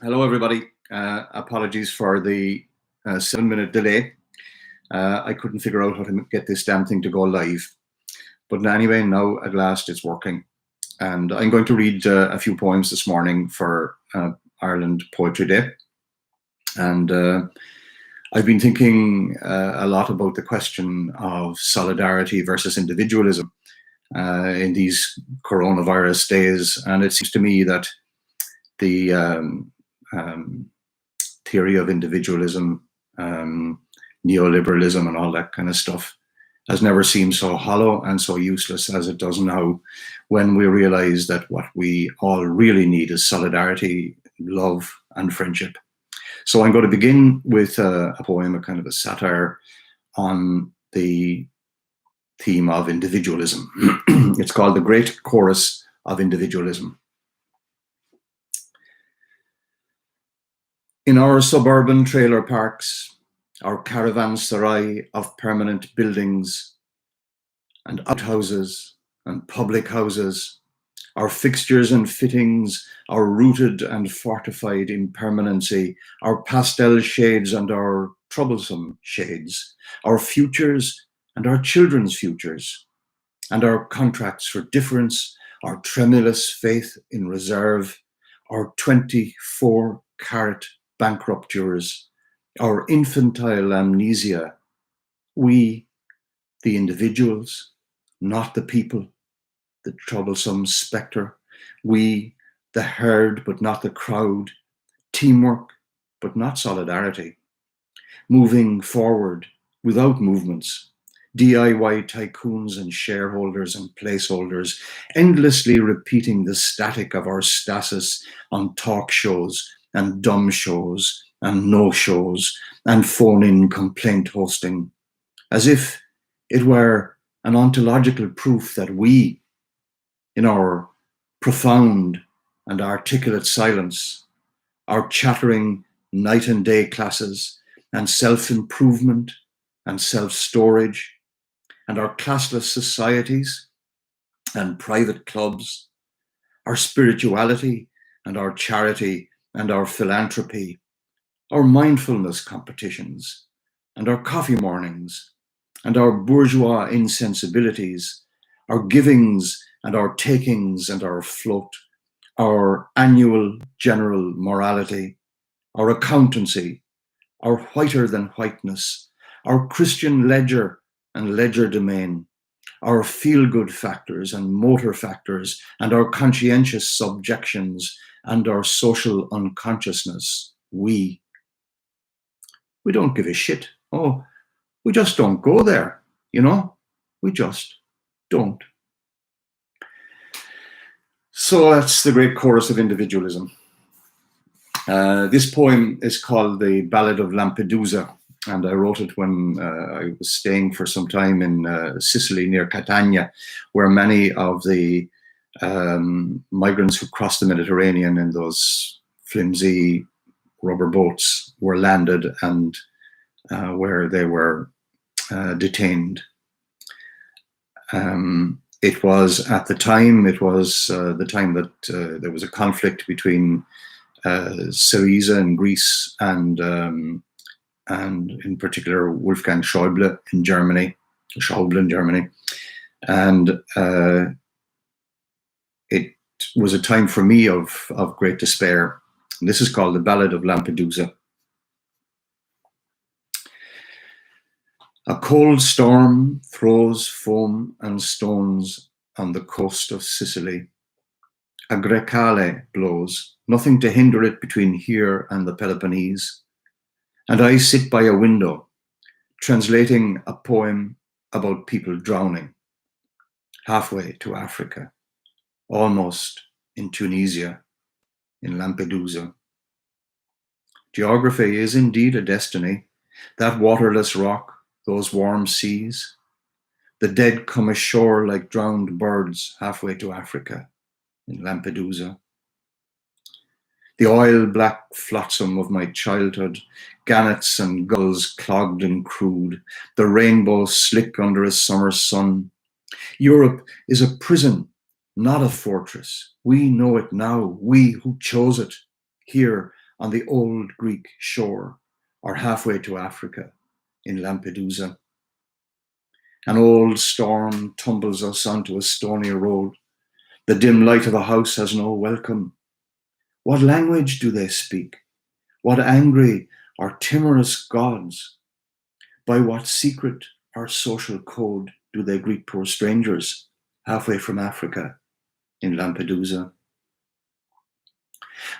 Hello, everybody. Apologies for the 7-minute delay. I couldn't figure out how to get this damn thing to go live. But anyway, now at last it's working. And I'm going to read a few poems this morning for Ireland Poetry Day. And I've been thinking a lot about the question of solidarity versus individualism in these coronavirus days. And it seems to me that the theory of individualism, neoliberalism, and all that kind of stuff has never seemed so hollow and so useless as it does now, when we realize that what we all really need is solidarity, love, and friendship. So I'm going to begin with a poem, a kind of a satire on the theme of individualism. It's called The Great Chorus of Individualism. In our suburban trailer parks, our caravanserai of permanent buildings and outhouses and public houses, our fixtures and fittings, our rooted and fortified impermanency, our pastel shades and our troublesome shades, our futures and our children's futures, and our contracts for difference, our tremulous faith in reserve, our 24-carat bankruptures, our infantile amnesia, we, the individuals, not the people, the troublesome spectre, we, the herd but not the crowd, teamwork but not solidarity, moving forward without movements, DIY tycoons and shareholders and placeholders, endlessly repeating the static of our stasis on talk shows and dumb shows and no shows and phone-in complaint hosting, as if it were an ontological proof that we, in our profound and articulate silence, our chattering night and day classes and self-improvement and self-storage and our classless societies and private clubs, our spirituality and our charity and our philanthropy, our mindfulness competitions and our coffee mornings and our bourgeois insensibilities, our givings and our takings and our float, our annual general morality, our accountancy, our whiter than whiteness, our Christian ledger and legerdemain, our feel-good factors and motor factors, and our conscientious subjections and our social unconsciousness, we don't give a shit. Oh, we just don't go there, you know? We just don't. So that's the great chorus of individualism. This poem is called The Ballad of Lampedusa, and I wrote it when I was staying for some time in Sicily near Catania, where many of the migrants who crossed the Mediterranean in those flimsy rubber boats were landed and where they were detained. It was at the time, the time that there was a conflict between Syriza in Greece and in particular Wolfgang Schäuble in Germany, and it was a time for me of great despair. And this is called The Ballad of Lampedusa. A cold storm throws foam and stones on the coast of Sicily. A grecale blows, nothing to hinder it between here and the Peloponnese. And I sit by a window, translating a poem about people drowning, halfway to Africa, almost in Tunisia, in Lampedusa. Geography is indeed a destiny, that waterless rock, those warm seas. The dead come ashore like drowned birds halfway to Africa, in Lampedusa. The oil-black flotsam of my childhood, gannets and gulls clogged and crude, the rainbow slick under a summer sun. Europe is a prison, not a fortress. We know it now, we who chose it. Here, on the old Greek shore or halfway to Africa in Lampedusa. An old storm tumbles us onto a stony road. The dim light of a house has no welcome. What language do they speak? What angry or timorous gods? By what secret or social code do they greet poor strangers halfway from Africa in Lampedusa?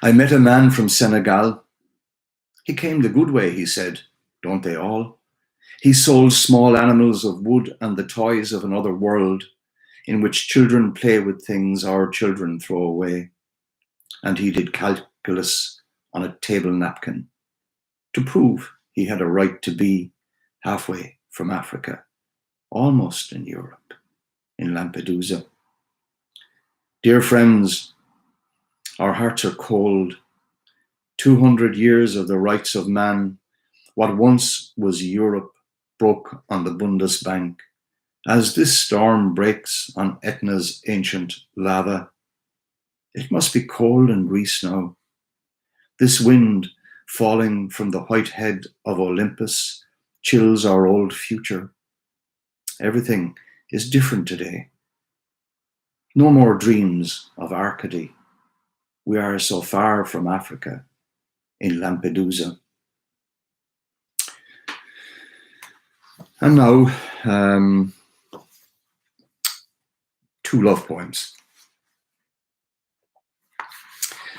I met a man from Senegal. He came the good way, he said, don't they all? He sold small animals of wood and the toys of another world in which children play with things our children throw away. And he did calculus on a table napkin to prove he had a right to be halfway from Africa, almost in Europe, in Lampedusa. Dear friends, our hearts are cold. 200 years of the rights of man, what once was Europe, broke on the Bundesbank. As this storm breaks on Etna's ancient lava, it must be cold in Greece now. This wind falling from the white head of Olympus chills our old future. Everything is different today. No more dreams of Arcady. We are so far from Africa in Lampedusa. And now, 2 love poems.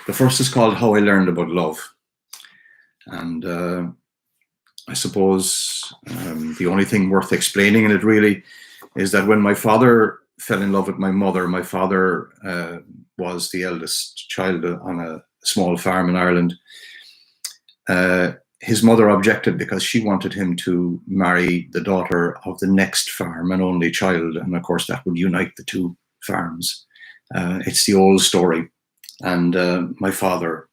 The first is called How I Learned About Love. And I suppose the only thing worth explaining in it really is that when my father fell in love with my mother was the eldest child on a small farm in Ireland. His mother objected because she wanted him to marry the daughter of the next farm, an only child. And of course, that would unite the 2 farms. It's the old story. And my father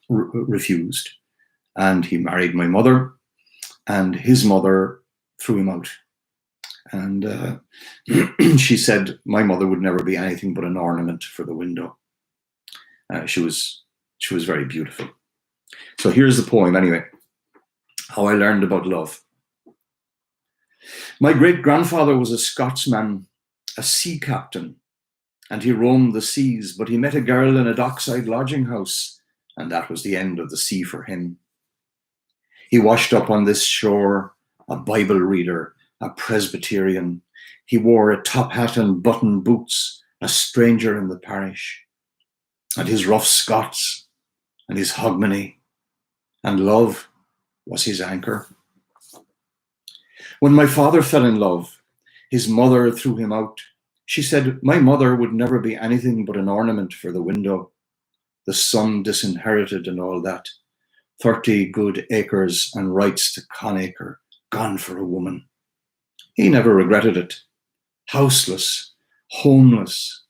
refused. And he married my mother, and his mother threw him out. And she said my mother would never be anything but an ornament for the window. She was very beautiful. So here's the poem anyway. How I Learned About Love. My great-grandfather was a Scotsman, a sea captain, and he roamed the seas, but he met a girl in a dockside lodging house, and that was the end of the sea for him. He washed up on this shore, a Bible reader, a Presbyterian. He wore a top hat and button boots, a stranger in the parish. And his rough Scots, and his hogmanay, and love was his anchor. When my father fell in love, his mother threw him out. She said my mother would never be anything but an ornament for the window. The son disinherited and all that. 30 good acres and rights to Conacre, gone for a woman. He never regretted it. Houseless, homeless.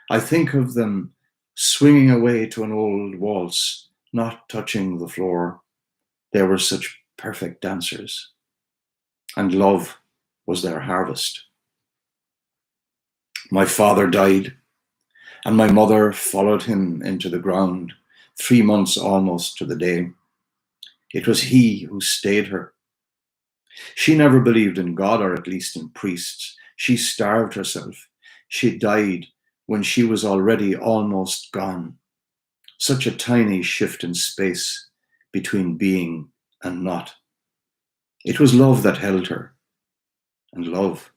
I think of them swinging away to an old waltz, not touching the floor. They were such perfect dancers. And love was their harvest. My father died, and my mother followed him into the ground, 3 months almost to the day. It was he who stayed her. She never believed in God, or at least in priests. She starved herself. She died when she was already almost gone. Such a tiny shift in space between being and not. It was love that held her, and love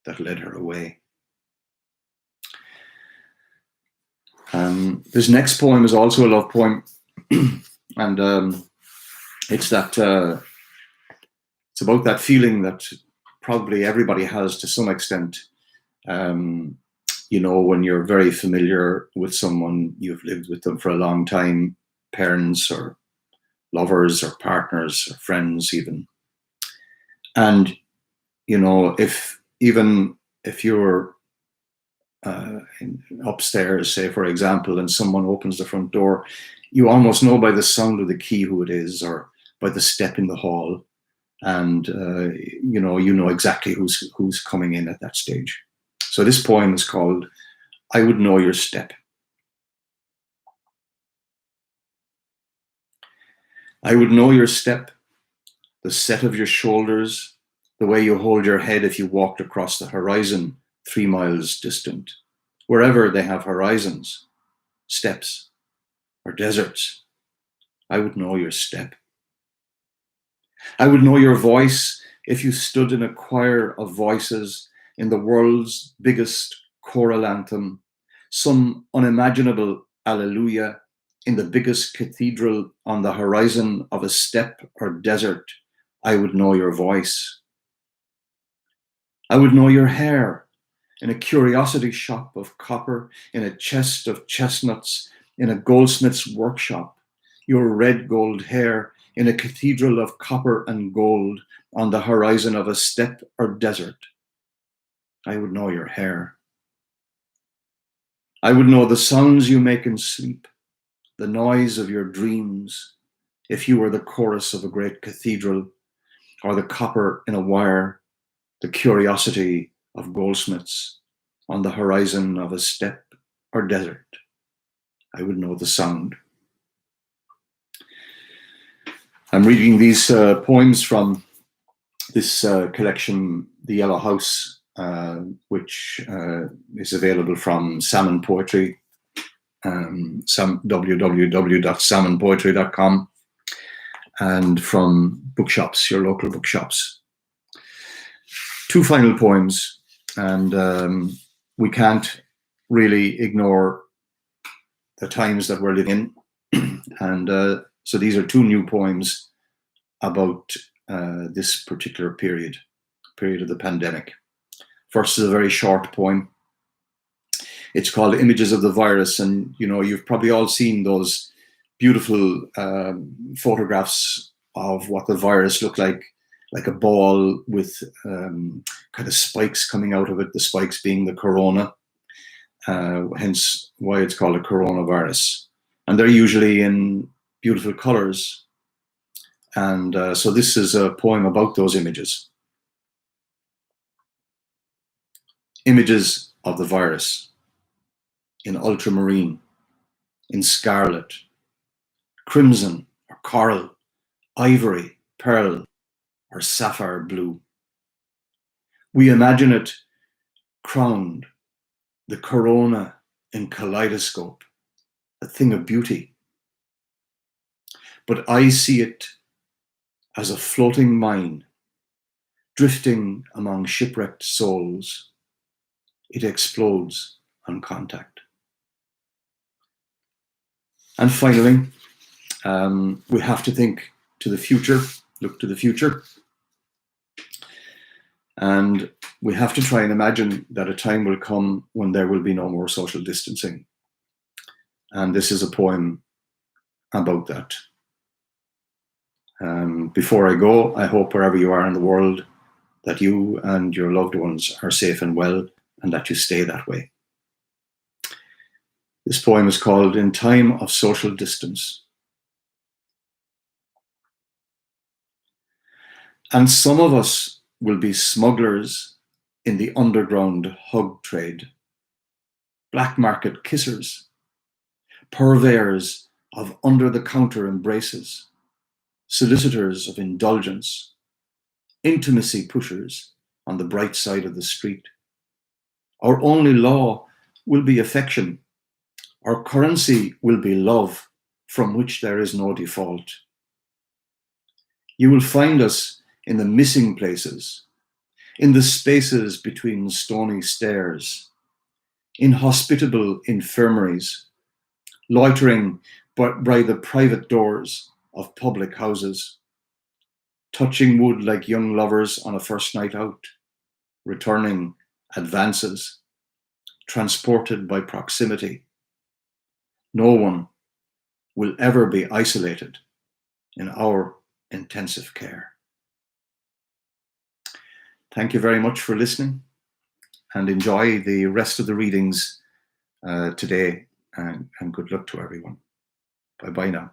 that led her away. This next poem is also a love poem, and it's about that feeling that probably everybody has to some extent. You know, when you're very familiar with someone, you've lived with them for a long time, parents or lovers or partners or friends even. And, you know, if you're upstairs, say, for example, and someone opens the front door, you almost know by the sound of the key who it is, or by the step in the hall. And, you know exactly who's coming in at that stage. So this poem is called I Would Know Your Step. I would know your step, the set of your shoulders, the way you hold your head if you walked across the horizon 3 miles distant, wherever they have horizons, steppes, or deserts. I would know your step. I would know your voice if you stood in a choir of voices in the world's biggest choral anthem, some unimaginable alleluia in the biggest cathedral on the horizon of a steppe or desert. I would know your voice. I would know your hair in a curiosity shop of copper, in a chest of chestnuts, in a goldsmith's workshop, your red gold hair in a cathedral of copper and gold on the horizon of a steppe or desert. I would know your hair. I would know the sounds you make in sleep, the noise of your dreams, if you were the chorus of a great cathedral, or the copper in a wire, the curiosity of goldsmiths on the horizon of a steppe or desert. I would know the sound. I'm reading these poems from this collection, The Yellow House, which is available from Salmon Poetry, www.salmonpoetry.com, and from bookshops, your local bookshops. 2 final poems, and we can't really ignore the times that we're living in. And so these are 2 new poems about this particular period of the pandemic. First is a very short poem. It's called Images of the Virus, and you've probably all seen those beautiful photographs of what the virus looked like a ball with kind of spikes coming out of it, the spikes being the corona, hence why it's called a coronavirus. And they're usually in beautiful colors. And so this is a poem about those images. Images of the virus in ultramarine, in scarlet, crimson or coral, ivory, pearl, or sapphire blue. We imagine it crowned, the corona in kaleidoscope, a thing of beauty. But I see it as a floating mine, drifting among shipwrecked souls. It explodes on contact. And finally, we have to think to the future, look to the future. And we have to try and imagine that a time will come when there will be no more social distancing. And this is a poem about that. Before I go, I hope wherever you are in the world that you and your loved ones are safe and well, and that you stay that way. This poem is called In Time of Social Distance. And some of us will be smugglers in the underground hug trade, black market kissers, purveyors of under-the-counter embraces, solicitors of indulgence, intimacy pushers on the bright side of the street. Our only law will be affection. Our currency will be love, from which there is no default. You will find us in the missing places, in the spaces between stony stairs, in hospitable infirmaries, loitering by the private doors of public houses, touching wood like young lovers on a first night out, returning advances, transported by proximity. No one will ever be isolated in our intensive care. Thank you very much for listening, and enjoy the rest of the readings today, and good luck to everyone. Bye-bye now.